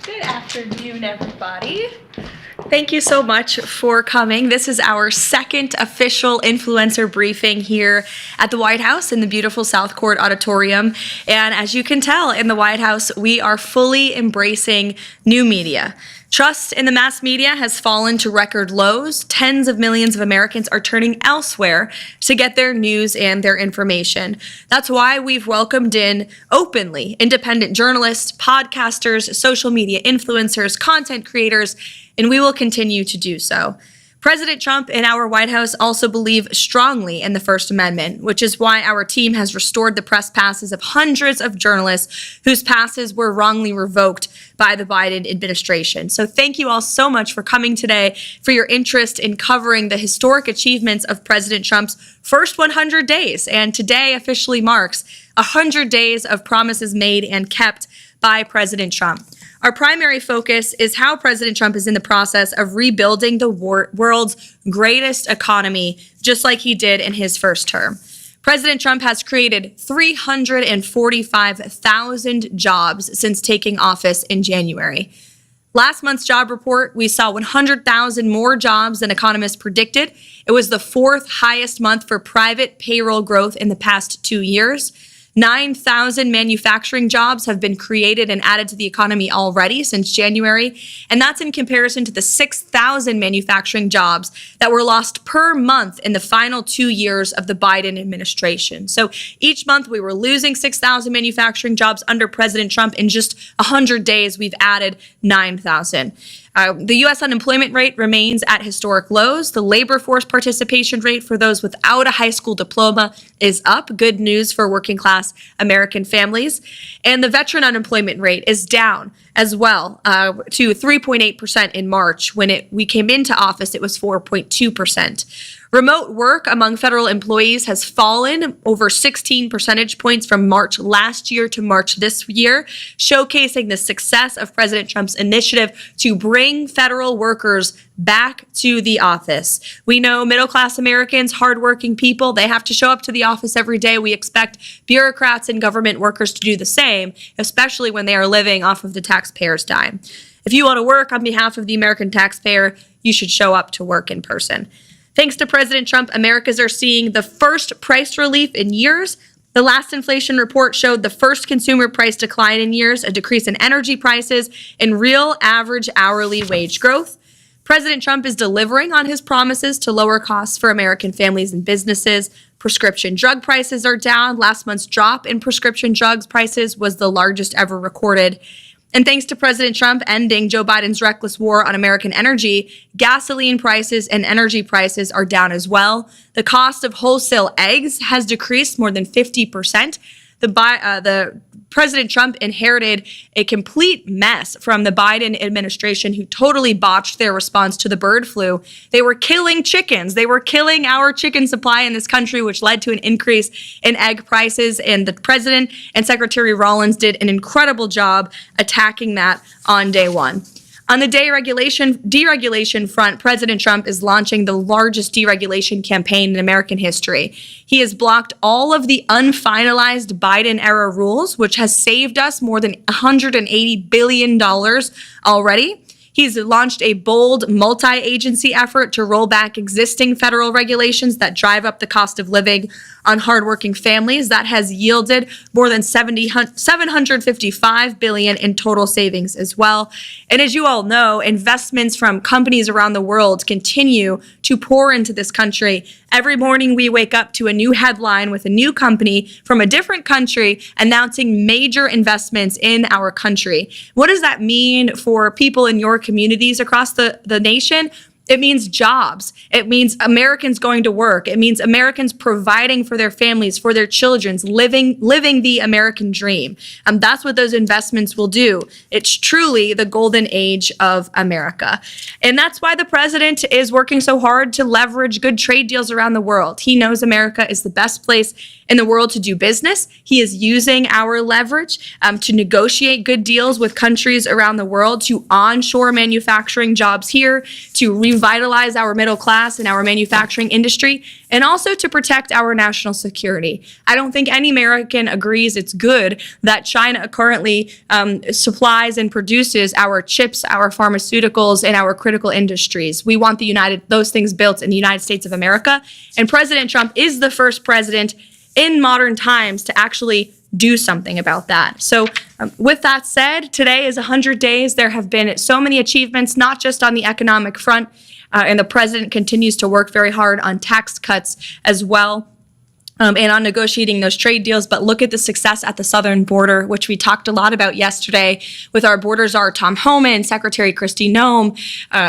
Good afternoon, everybody. Thank you so much for coming. This is our second official influencer briefing here at the White House in the beautiful South Court Auditorium. And as you can tell, in the White House, we are fully embracing new media. Trust in the mass media has fallen to record lows. Tens of millions of Americans are turning elsewhere to get their news and their information. That's why we've welcomed in openly independent journalists, podcasters, social media influencers, content creators, and we will continue to do so. President Trump and our White House also believe strongly in the First Amendment, which is why our team has restored the press passes of hundreds of journalists whose passes were wrongly revoked by the Biden administration. So thank you all so much for coming today, for your interest in covering the historic achievements of President Trump's first 100 days. And today officially marks 100 days of promises made and kept by President Trump. Our primary focus is how President Trump is in the process of rebuilding the world's greatest economy, just like he did in his first term. President Trump has created 345,000 jobs since taking office in January. Last month's job report, we saw 100,000 more jobs than economists predicted. It was the fourth highest month for private payroll growth in the past 2 years. 9,000 manufacturing jobs have been created and added to the economy already since January, and that's in comparison to the 6,000 manufacturing jobs that were lost per month in the final 2 years of the Biden administration. So each month we were losing 6,000 manufacturing jobs under President Trump. In just 100 days, we've added 9,000. The U.S. unemployment rate remains at historic lows. The labor force participation rate for those without a high school diploma is up. Good news for working class American families. And the veteran unemployment rate is down as well to 3.8% in March. When we came into office, it was 4.2%. Remote work among federal employees has fallen over 16 percentage points from March last year to March this year, showcasing the success of President Trump's initiative to bring federal workers back to the office. We know middle-class Americans, hardworking people, they have to show up to the office every day. We expect bureaucrats and government workers to do the same, especially when they are living off of the taxpayer's dime. If you want to work on behalf of the American taxpayer, you should show up to work in person. Thanks to President Trump, Americans are seeing the first price relief in years. The last inflation report showed the first consumer price decline in years, a decrease in energy prices, and real average hourly wage growth. President Trump is delivering on his promises to lower costs for American families and businesses. Prescription drug prices are down. Last month's drop in prescription drugs prices was the largest ever recorded. And thanks to President Trump ending Joe Biden's reckless war on American energy, gasoline prices and energy prices are down as well. The cost of wholesale eggs has decreased more than 50%. The President Trump inherited a complete mess from the Biden administration, who totally botched their response to the bird flu. They were killing chickens. They were killing our chicken supply in this country, which led to an increase in egg prices. And the president and Secretary Rollins did an incredible job attacking that on day one. On the deregulation front, President Trump is launching the largest deregulation campaign in American history. He has blocked all of the unfinalized Biden-era rules, which has saved us more than $180 billion already. He's launched a bold multi-agency effort to roll back existing federal regulations that drive up the cost of living on hardworking families. That has yielded more than $755 billion in total savings as well. And as you all know, investments from companies around the world continue to pour into this country. Every morning we wake up to a new headline with a new company from a different country announcing major investments in our country. What does that mean for people in your communities across the nation? It means jobs. It means Americans going to work. It means Americans providing for their families, for their children, living the American dream. That's what those investments will do. It's truly the golden age of America. And that's why the president is working so hard to leverage good trade deals around the world. He knows America is the best place in the world to do business. He is using our leverage to negotiate good deals with countries around the world, to onshore manufacturing jobs here, to revitalize our middle class and our manufacturing industry, and also to protect our national security. I don't think any American agrees it's good that China currently supplies and produces our chips, our pharmaceuticals, and our critical industries. We want those things built in the United States of America, and President Trump is the first president in modern times to actually do something about that. So with that said, today is 100 days. There have been so many achievements, not just on the economic front, and the president continues to work very hard on tax cuts as well. And on negotiating those trade deals, but look at the success at the southern border, which we talked a lot about yesterday with our border czar, Tom Homan, Secretary Kristi Noem,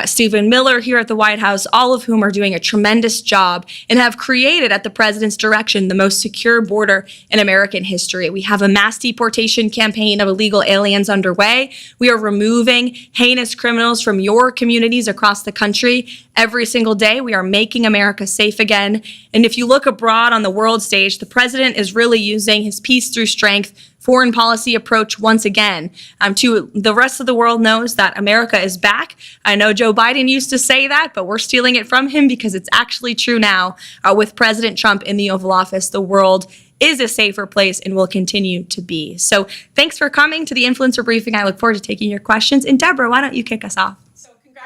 Stephen Miller here at the White House, all of whom are doing a tremendous job and have created, at the president's direction, the most secure border in American history. We have a mass deportation campaign of illegal aliens underway. We are removing heinous criminals from your communities across the country every single day. We are making America safe again. And if you look abroad on the world stage, the president is really using his peace through strength foreign policy approach once again to the rest of the world knows that America is back. I know Joe Biden used to say that, but we're stealing it from him because it's actually true now. With President Trump in the Oval Office, the world is a safer place and will continue to be. So thanks for coming to the Influencer Briefing. I look forward to taking your questions. And Deborah, why don't you kick us off?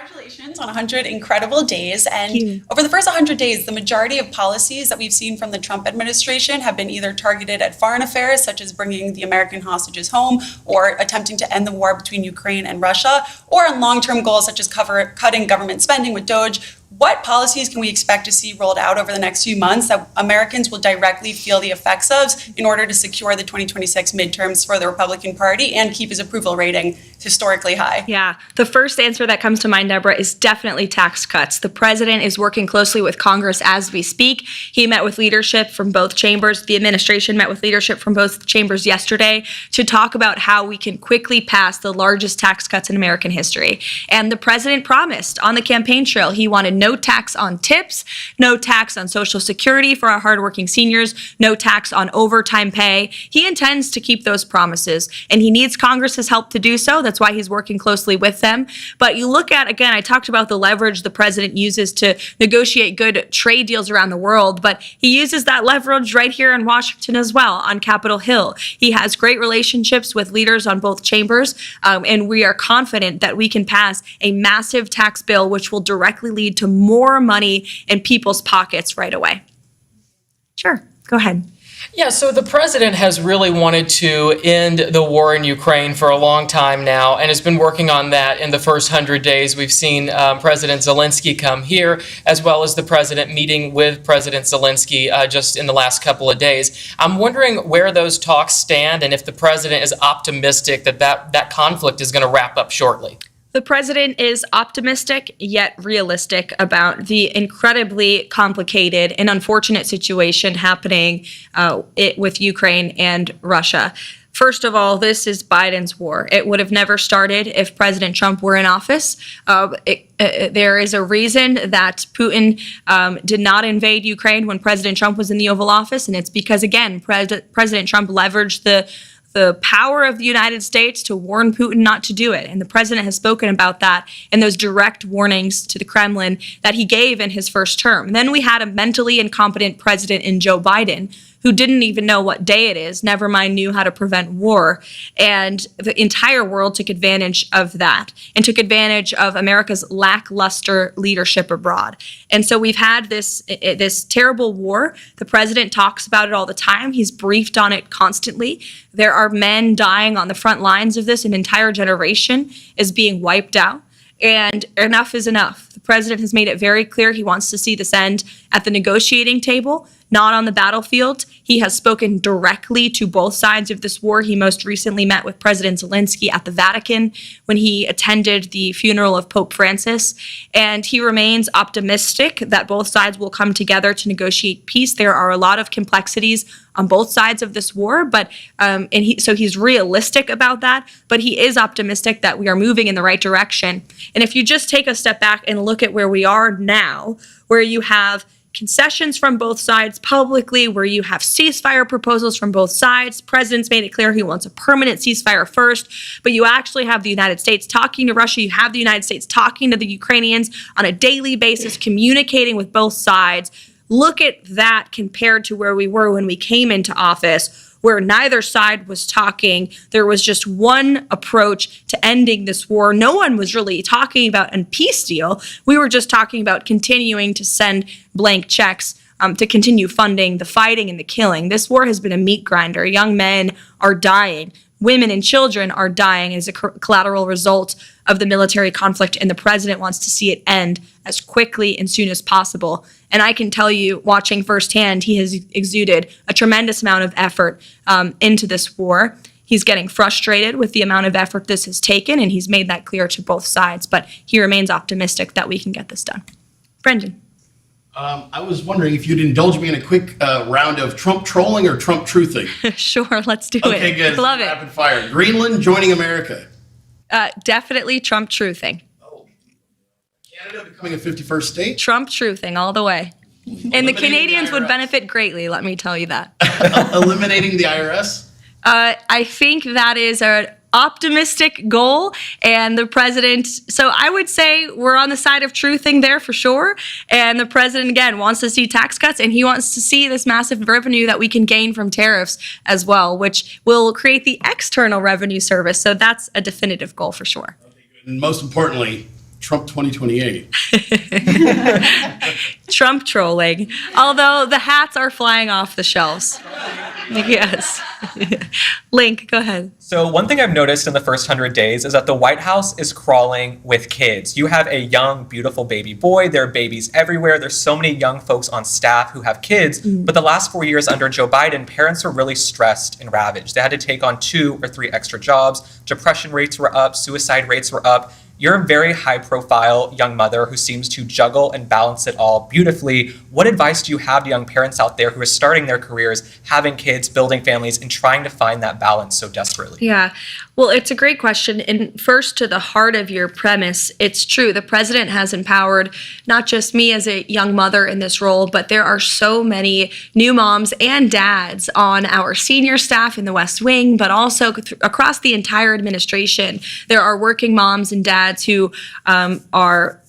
Congratulations on 100 incredible days. And over the first 100 days, the majority of policies that we've seen from the Trump administration have been either targeted at foreign affairs, such as bringing the American hostages home or attempting to end the war between Ukraine and Russia, or on long-term goals such as cutting government spending with DOGE. What policies can we expect to see rolled out over the next few months that Americans will directly feel the effects of in order to secure the 2026 midterms for the Republican Party and keep his approval rating historically high? Yeah, the first answer that comes to mind, Deborah, is definitely tax cuts. The president is working closely with Congress as we speak. He met with leadership from both chambers. The administration met with leadership from both chambers yesterday to talk about how we can quickly pass the largest tax cuts in American history. And the president promised on the campaign trail he wanted no tax on tips, no tax on Social Security for our hardworking seniors, no tax on overtime pay. He intends to keep those promises, and he needs Congress's help to do so. That's why he's working closely with them. But you look at, again, I talked about the leverage the president uses to negotiate good trade deals around the world, but he uses that leverage right here in Washington as well, on Capitol Hill. He has great relationships with leaders on both chambers, and we are confident that we can pass a massive tax bill which will directly lead to more money in people's pockets right away. Sure, go ahead. Yeah, so the president has really wanted to end the war in Ukraine for a long time now and has been working on that in the first 100 days. We've seen President Zelensky come here, as well as the president meeting with President Zelensky just in the last couple of days. I'm wondering where those talks stand and if the president is optimistic that conflict is going to wrap up shortly. The president is optimistic yet realistic about the incredibly complicated and unfortunate situation happening with Ukraine and Russia. First of all, this is Biden's war. It would have never started if President Trump were in office. There is a reason that Putin did not invade Ukraine when President Trump was in the Oval Office, and it's because, again, President Trump leveraged the power of the United States to warn Putin not to do it. And the president has spoken about that in those direct warnings to the Kremlin that he gave in his first term. Then we had a mentally incompetent president in Joe Biden who didn't even know what day it is, never mind knew how to prevent war. And the entire world took advantage of that and took advantage of America's lackluster leadership abroad. And so we've had this terrible war. The president talks about it all the time. He's briefed on it constantly. There are men dying on the front lines of this. An entire generation is being wiped out. And enough is enough. The president has made it very clear he wants to see this end at the negotiating table, not on the battlefield. He has spoken directly to both sides of this war. He most recently met with President Zelensky at the Vatican when he attended the funeral of Pope Francis. And he remains optimistic that both sides will come together to negotiate peace. There are a lot of complexities on both sides of this war, but so he's realistic about that, but he is optimistic that we are moving in the right direction. And if you just take a step back and look at where we are now, where you have concessions from both sides publicly, where you have ceasefire proposals from both sides. The president's made it clear he wants a permanent ceasefire first, but you actually have the United States talking to Russia. You have the United States talking to the Ukrainians on a daily basis, communicating with both sides. Look at that compared to where we were when we came into office, where neither side was talking. There was just one approach to ending this war. No one was really talking about a peace deal. We were just talking about continuing to send blank checks to continue funding the fighting and the killing. This war has been a meat grinder. Young men are dying. Women and children are dying as a collateral result of the military conflict, and the president wants to see it end as quickly and soon as possible. And I can tell you, watching firsthand, he has exuded a tremendous amount of effort into this war. He's getting frustrated with the amount of effort this has taken, and he's made that clear to both sides. But he remains optimistic that we can get this done. Brendan. I was wondering if you'd indulge me in a quick round of Trump trolling or Trump truthing. Sure, let's do it. Okay, good. Love it. Rapid fire. Greenland joining America. Definitely Trump truthing. Oh. Canada becoming a 51st state. Trump truthing all the way. And the Eliminating Canadians the would IRS. benefit greatly, let me tell you that. Eliminating the IRS. I think that is an optimistic goal, and the president, so I would say we're on the side of truthing there for sure. And the president, again, wants to see tax cuts, and he wants to see this massive revenue that we can gain from tariffs as well, which will create the external revenue service. So that's a definitive goal for sure. And most importantly, Trump 2028. Trump trolling, although the hats are flying off the shelves. Yes. Link, go ahead. So one thing I've noticed in the first 100 days is that the White House is crawling with kids. You have a young, beautiful baby boy. There are babies everywhere. There's so many young folks on staff who have kids. But the last 4 years under Joe Biden, parents were really stressed and ravaged. They had to take on 2 or 3 extra jobs. Depression rates were up. Suicide rates were up. You're a very high-profile young mother who seems to juggle and balance it all beautifully. What advice do you have to young parents out there who are starting their careers, having kids, building families, and trying to find that balance so desperately? Yeah, well, it's a great question. And first, to the heart of your premise, it's true. The president has empowered not just me as a young mother in this role, but there are so many new moms and dads on our senior staff in the West Wing, but also across the entire administration. There are working moms and dads who are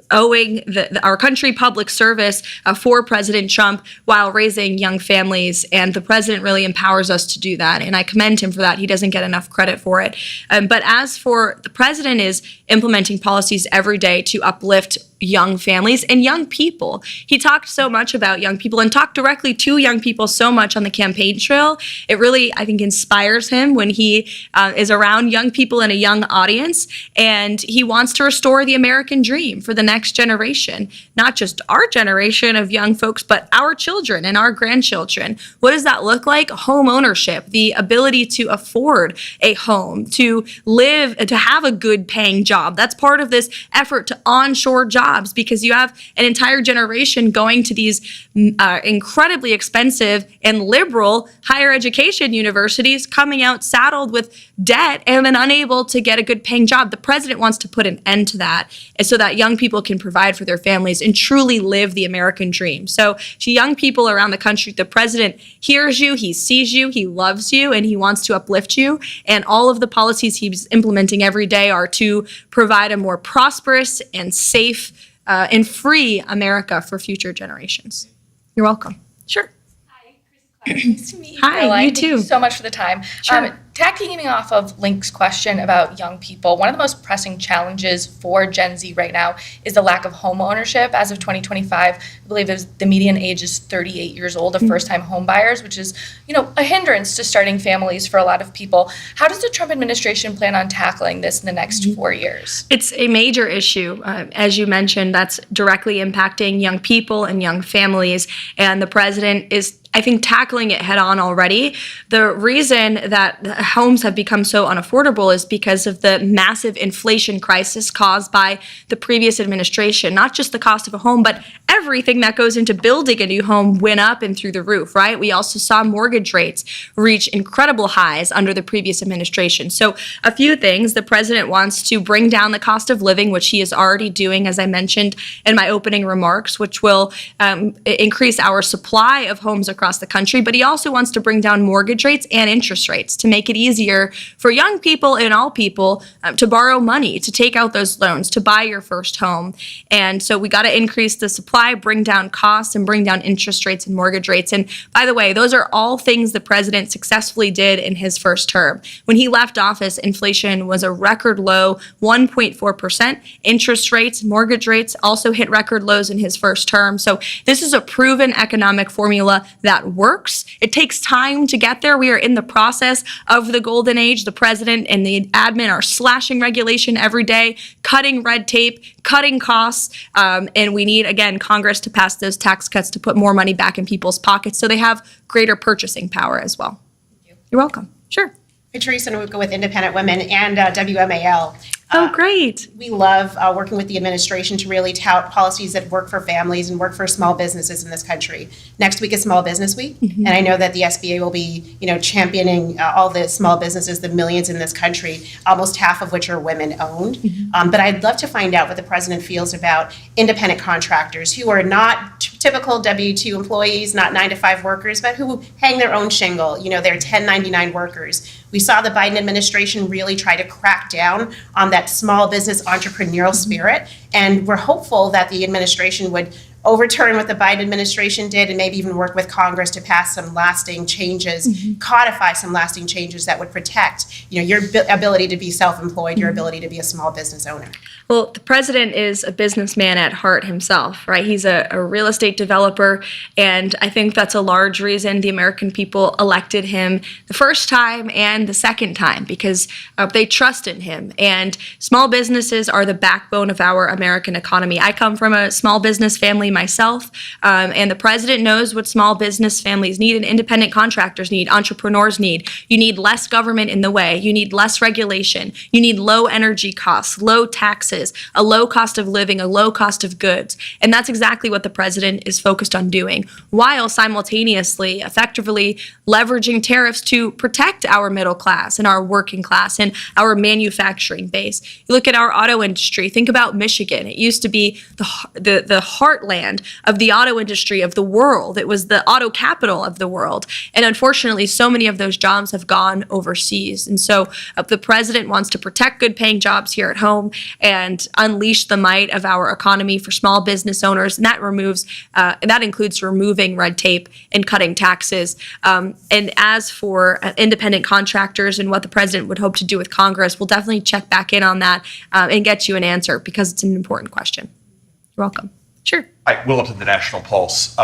owing our country public service for President Trump while raising young families. And the president really empowers us to do that. And I commend him for that. He doesn't get enough credit for it. But as for the president is implementing policies every day to uplift young families and young people. He talked so much about young people and talked directly to young people so much on the campaign trail. It really, I think, inspires him when he is around young people and a young audience. And he wants to restore the American dream for the next generation, not just our generation of young folks, but our children and our grandchildren. What does that look like? Home ownership, the ability to afford a home, to live, to have a good paying job. That's part of this effort to onshore jobs, because you have an entire generation going to these incredibly expensive and liberal higher education universities, coming out saddled with debt and then unable to get a good paying job. The president wants to put an end to that so that young people can provide for their families and truly live the American dream. So to young people around the country, the president hears you, he sees you, he loves you, and he wants to uplift you. And all of the policies he's implementing every day are to provide a more prosperous and safe and free America for future generations. You're welcome. Sure. Hi, Chris. Nice to meet you. Hi, Caroline. you Thank too. you so much for the time. Sure. Tagging off of Link's question about young people, one of the most pressing challenges for Gen Z right now is the lack of home ownership. As of 2025, I believe the median age is 38 years old of first-time home buyers, which is, a hindrance to starting families for a lot of people. How does the Trump administration plan on tackling this in the next 4 years? It's a major issue. As you mentioned, that's directly impacting young people and young families. And the president is I think tackling it head on already. The reason that homes have become so unaffordable is because of the massive inflation crisis caused by the previous administration. Not just the cost of a home, but everything that goes into building a new home went up and through the roof, right? We also saw mortgage rates reach incredible highs under the previous administration. So a few things. The president wants to bring down the cost of living, which he is already doing, as I mentioned in my opening remarks, which will increase our supply of homes across the country, but he also wants to bring down mortgage rates and interest rates to make it easier for young people and all people to borrow money, to take out those loans, to buy your first home. And so we got to increase the supply, bring down costs, and bring down interest rates and mortgage rates. And by the way, those are all things the president successfully did in his first term. When he left office, inflation was a record low 1.4%. Interest rates, mortgage rates also hit record lows in his first term. So this is a proven economic formula that works. It takes time to get there. We are in the process of the golden age. The president and the admin are slashing regulation every day, cutting red tape, cutting costs, and we need, again, Congress to pass those tax cuts to put more money back in people's pockets so they have greater purchasing power as well. You're welcome. Sure. Teresa Nwuka with Independent Women and WMAL. Oh, great. We love working with the administration to really tout policies that work for families and work for small businesses in this country. Next week is Small Business Week, and I know that the SBA will be, championing all the small businesses, the millions in this country, almost half of which are women-owned. But I'd love to find out what the president feels about independent contractors who are not typical W-2 employees, not 9-to-5 workers, but who hang their own shingle. They're 1099 workers. We saw the Biden administration really try to crack down on that small business entrepreneurial spirit, and we're hopeful that the administration would overturn what the Biden administration did and maybe even work with Congress to pass some lasting changes, codify some lasting changes that would protect, your ability to be self-employed, your ability to be a small business owner. Well, the president is a businessman at heart himself, right? He's a real estate developer, and I think that's a large reason the American people elected him the first time and the second time, because they trust in him. And small businesses are the backbone of our American economy. I come from a small business family myself, and the president knows what small business families need and independent contractors need, entrepreneurs need. You need less government in the way. You need less regulation. You need low energy costs, low taxes, a low cost of living, a low cost of goods. And that's exactly what the president is focused on doing, while simultaneously effectively leveraging tariffs to protect our middle class and our working class and our manufacturing base. You look at our auto industry, think about Michigan. It used to be the heartland of the auto industry of the world. It was the auto capital of the world. And unfortunately, so many of those jobs have gone overseas. And so the president wants to protect good paying jobs here at home and unleash the might of our economy for small business owners. And that includes removing red tape and cutting taxes. And as for independent contractors and what the president would hope to do with Congress, we'll definitely check back in on that and get you an answer, because it's an important question. You're welcome. Sure. Hi, Will Upton, the National Pulse.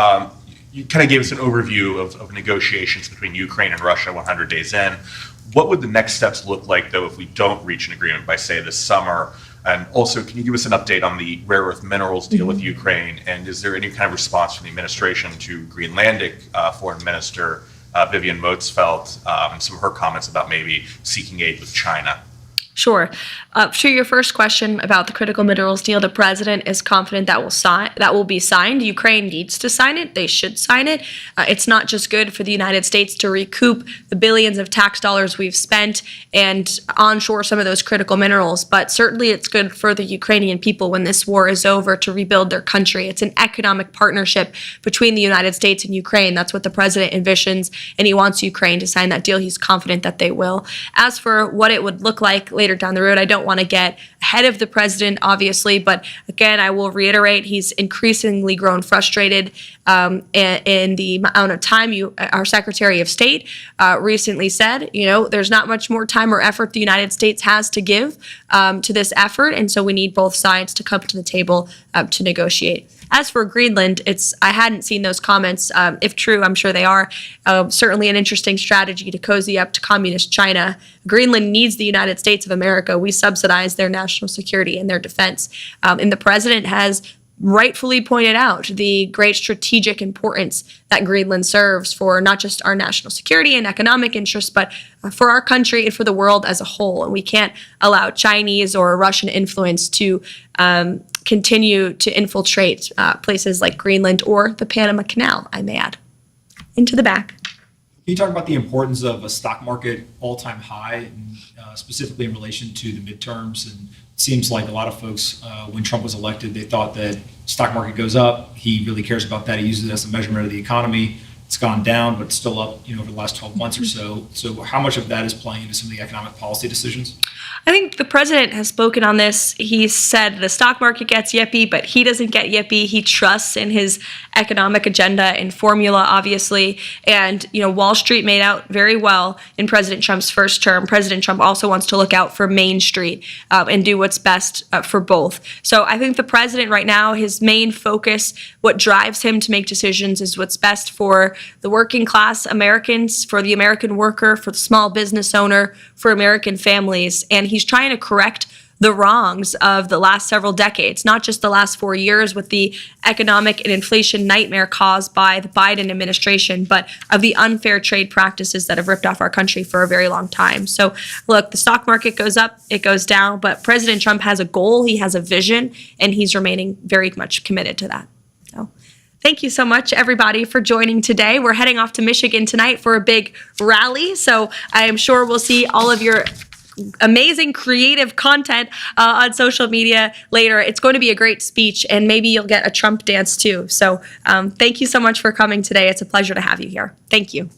You kind of gave us an overview of negotiations between Ukraine and Russia 100 days in. What would the next steps look like, though, if we don't reach an agreement by, say, this summer? And also, can you give us an update on the rare earth minerals deal with Ukraine? And is there any kind of response from the administration to Greenlandic Foreign Minister Vivian Motzfeldt and some of her comments about maybe seeking aid with China? Sure. To your first question about the critical minerals deal, the president is confident that will be signed. Ukraine needs to sign it. They should sign it. It's not just good for the United States to recoup the billions of tax dollars we've spent and onshore some of those critical minerals, but certainly it's good for the Ukrainian people when this war is over to rebuild their country. It's an economic partnership between the United States and Ukraine. That's what the president envisions, and he wants Ukraine to sign that deal. He's confident that they will. As for what it would look like later down the road, I don't want to get ahead of the president, obviously, but again, I will reiterate, he's increasingly grown frustrated in the amount of time our Secretary of State recently said, there's not much more time or effort the United States has to give to this effort, and so we need both sides to come to the table to negotiate. As for Greenland, I hadn't seen those comments. If true, I'm sure they are. Certainly an interesting strategy to cozy up to communist China. Greenland needs the United States of America. We subsidize their national security and their defense. And the president has rightfully pointed out the great strategic importance that Greenland serves for not just our national security and economic interests, but for our country and for the world as a whole. And we can't allow Chinese or Russian influence to continue to infiltrate places like Greenland or the Panama Canal, I may add. Into the back. Can you talk about the importance of a stock market all-time high, and, specifically in relation to the midterms? And it seems like a lot of folks, when Trump was elected, they thought that stock market goes up. He really cares about that. He uses it as a measurement of the economy. It's gone down, but it's still up, over the last 12 months or so. So how much of that is playing into some of the economic policy decisions? I think the president has spoken on this. He said the stock market gets yippee, but he doesn't get yippee. He trusts in his economic agenda and formula, obviously. And, Wall Street made out very well in President Trump's first term. President Trump also wants to look out for Main Street and do what's best for both. So I think the president right now, his main focus, what drives him to make decisions is what's best for the working class Americans, for the American worker, for the small business owner, for American families. And he's trying to correct the wrongs of the last several decades, not just the last 4 years with the economic and inflation nightmare caused by the Biden administration, but of the unfair trade practices that have ripped off our country for a very long time. So look, the stock market goes up, it goes down, but President Trump has a goal, he has a vision, and he's remaining very much committed to that. So thank you so much, everybody, for joining today. We're heading off to Michigan tonight for a big rally, so I am sure we'll see all of your amazing creative content on social media later. It's going to be a great speech, and maybe you'll get a Trump dance too. So thank you so much for coming today. It's a pleasure to have you here. Thank you.